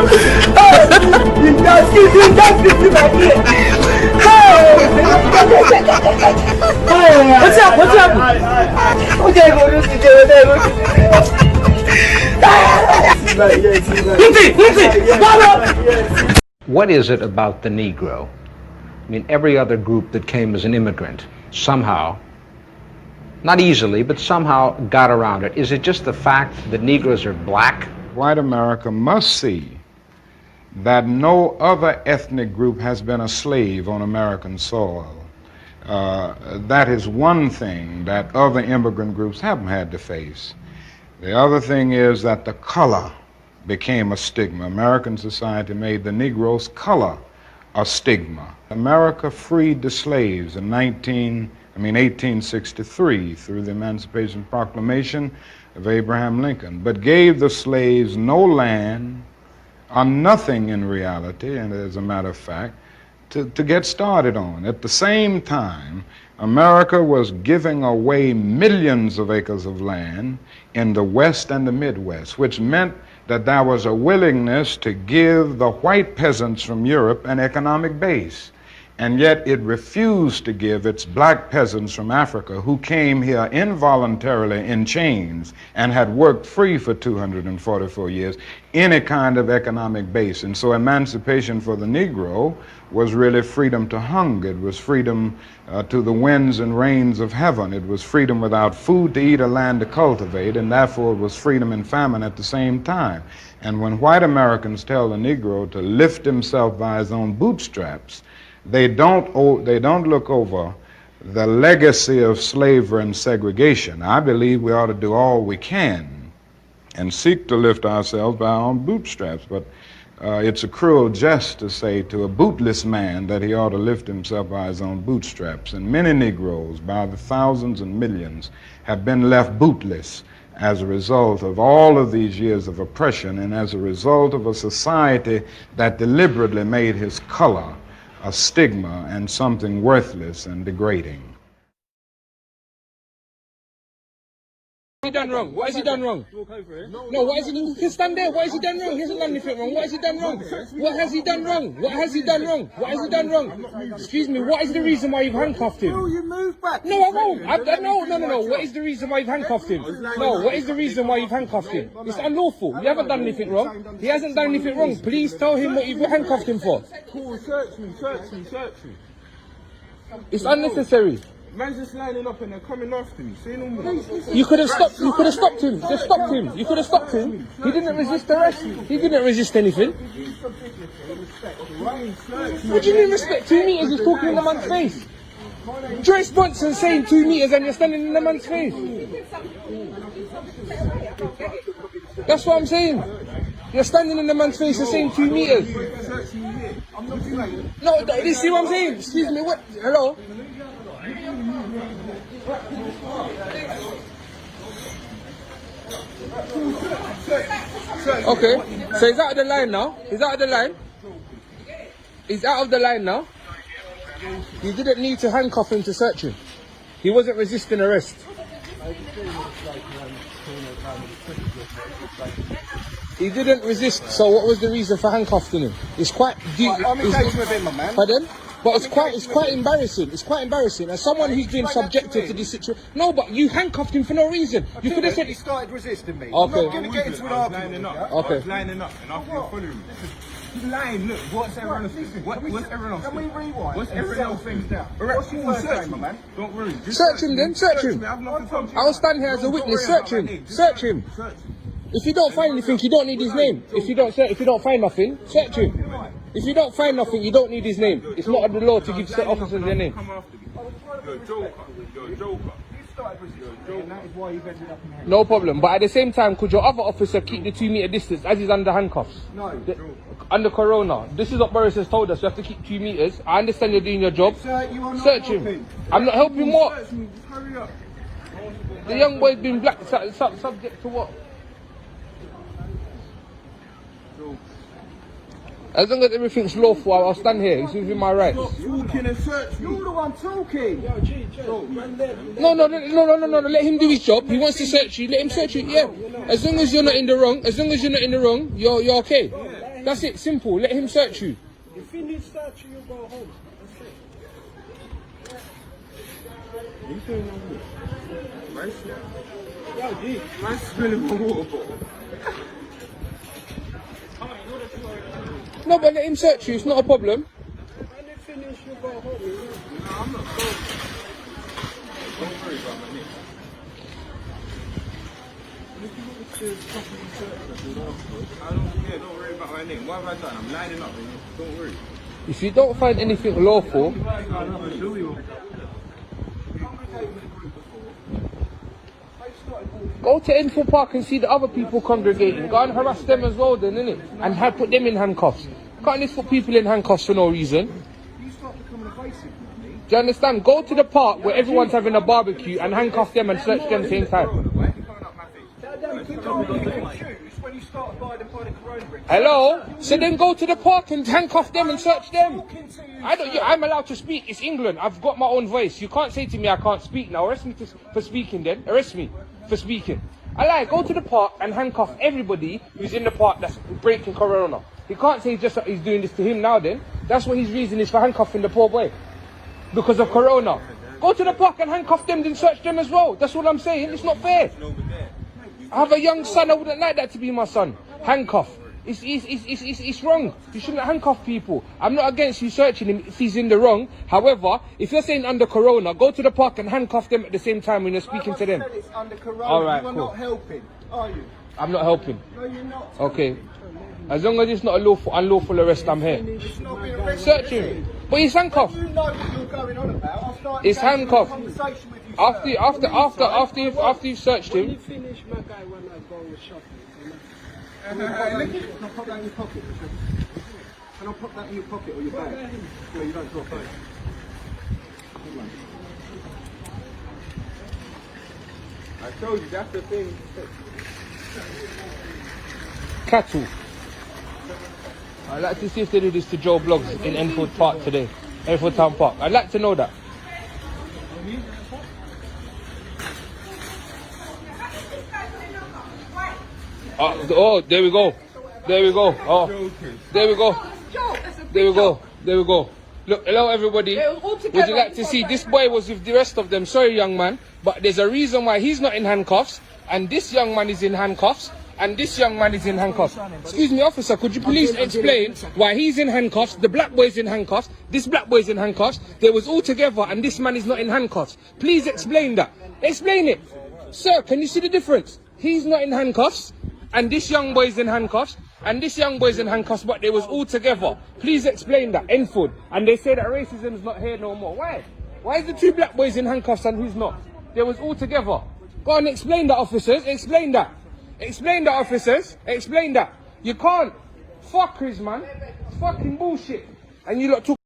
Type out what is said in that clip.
What's up? What's up? What is it about the Negro? I mean, every other group that came as an immigrant somehow, not easily, but somehow got around it. Is it just the fact that Negroes are black? White America must see that no other ethnic group has been a slave on American soil. That is one thing that other immigrant groups haven't had to face. The other thing is that the color became a stigma. American society made the Negro's color a stigma. America freed the slaves in 1863 through the Emancipation Proclamation of Abraham Lincoln, but gave the slaves no land or nothing in reality, and as a matter of fact, to get started on. At the same time, America was giving away millions of acres of land in the West and the Midwest, which meant that there was a willingness to give the white peasants from Europe an economic base. And yet it refused to give its black peasants from Africa, who came here involuntarily in chains and had worked free for 244 years, any kind of economic base. And so emancipation for the Negro was really freedom to hunger. It was freedom to the winds and rains of heaven. It was freedom without food to eat or land to cultivate, and therefore it was freedom and famine at the same time. And when white Americans tell the Negro to lift himself by his own bootstraps, they don't look over the legacy of slavery and segregation. I believe we ought to do all we can and seek to lift ourselves by our own bootstraps, but it's a cruel jest to say to a bootless man that he ought to lift himself by his own bootstraps. And many Negroes, by the thousands and millions, have been left bootless as a result of all of these years of oppression and as a result of a society that deliberately made his color a stigma and something worthless and degrading. What has he done wrong? What has he done wrong? No, what has he done? He can stand there. What has he done wrong? He hasn't done anything wrong. What has he done wrong? What has he done wrong? What has he done wrong? What has he done wrong? Excuse me, what is the reason why you've handcuffed him? No, you move back. No, I won't. No. What is the reason why you've handcuffed him? No, what is the reason why you've handcuffed him? It's unlawful. You haven't done anything wrong. He hasn't done anything wrong. Please tell him what you've handcuffed him for. Cool, search me. It's unnecessary. Man's just lining up and they're coming after me. Say no more. You could have stopped him. Just stopped him. You could have stopped him. He didn't resist arrest. He didn't resist anything. What do you mean respect? 2 meters is talking in the man's face. Joyce Bronson saying 2 meters and you're standing in the man's face. That's what I'm saying. You're standing in the man's face and saying 2 meters. No, you see what I'm saying? Excuse me, what? Hello? Okay, so he's out of the line now. He's out of the line. He's out of the line now. You didn't need to handcuff him to search him. He wasn't resisting arrest. He didn't resist, so what was the reason for handcuffing him? It's quite deep. I'm engaged with him, my man. Pardon? But it's quite embarrassing. It's quite embarrassing. As someone who's been subjected to this situation. No, but you handcuffed him for no reason. You could have said he started resisting me. Okay. I'm not going to get into an argument. Okay. Lining up and after you're following me. He's lying. Look, what's everyone else? What's everyone else? Can we rewind? What's everyone else things down? What's your first name, my man? Don't worry. Search him then. Search him. I'll stand here as a witness. Search him. Search him. If you don't find anything, you don't need his name. If you don't find nothing, search him. If you don't find nothing, you don't need his name. It's not the law to give officers their name. You're a joker. You're a joker. No problem. But at the same time, could your other officer keep the 2 meter distance as he's under handcuffs? No. Under Corona. This is what Boris has told us. You have to keep 2 meters. I understand you're doing your job. Sir, you are not Search helping. him. I'm not helping what? Hurry up. The young boy's been black subject to what? As long as everything's lawful, I'll stand here. It's within my rights. Talking and search me. You're the one talking. No. Let him do his job. He wants to search you. Let him search you. Yeah. As long as you're not in the wrong. You're okay. That's it, simple. Let him search you. You finish searching, you go home. That's it. You doing no water? Yo, G, man's spilling my water bottle. No, but let him search you. It's not a problem. When you finish, you go home. No, I'm not going. Don't worry about my name. Don't worry about my name. What have I done? I'm lining up. Don't worry. If you don't find anything lawful, go to Enfield Park and see the other people congregating. Go and harass them as well then, innit? And put them in handcuffs. Can't just put people in handcuffs for no reason. You start becoming evasive, man. Do you understand? Go to the park where everyone's having a barbecue and handcuff them and search them at the same time. Why are you coming up my face? It's when you start abiding by the corona bricks. Hello? So then go to the park and handcuff them and search them. I'm allowed to speak. It's England. I've got my own voice. You can't say to me I can't speak now. Arrest me for speaking then. Arrest me for speaking. Go to the park and handcuff everybody who's in the park that's breaking corona. He can't say he's doing this to him now then. That's what his reason is for handcuffing the poor boy. Because of corona. Go to the park and handcuff them then search them as well. That's what I'm saying. It's not fair. I have a young son. I wouldn't like that to be my son. Handcuff. It's wrong. You shouldn't handcuff people. I'm not against you searching him if he's in the wrong. However, if you're saying under corona, go to the park and handcuff them at the same time when you're speaking to them. It's under corona. All right, you are cool. not helping, are you? I'm not helping. No, you're not. Okay. As long as it's not a unlawful arrest, I'm here. It's not being arrested. Search him. But he's handcuffed. You know what you're going on about. I'll start It's engaging in a handcuffed. conversation with you, sir. After you've searched When you him, finish, my guy, when I go shopping. Can I pop that in your pocket? Can I pop that in your pocket or your bag? No, you don't drop it. I told you, that's the thing. cattle. I'd like to see if they do this to Joe Bloggs in Enfield Park today. Enfield Town Park. I'd like to know that. Oh, there we go. There we go. Oh, there we go. There we go. There we go. Look, hello everybody. Would you like to see? This boy was with the rest of them. Sorry, young man. But there's a reason why he's not in handcuffs. And this young man is in handcuffs. And this young man is in handcuffs. Excuse me, officer, could you please explain why he's in handcuffs, the black boy's in handcuffs, this black boy's in handcuffs, they was all together and this man is not in handcuffs. Please explain that. Explain it. Sir, can you see the difference? He's not in handcuffs and this young boy's in handcuffs and this young boy's in handcuffs, but they was all together. Please explain that. Enfield. And they say that racism is not here no more. Why? Why is the two black boys in handcuffs and he's not? They was all together. Go on, explain that, officers. Explain that. Explain that, officers. Explain that. You can't. Fuckers, man. It's fucking bullshit. And you lot talk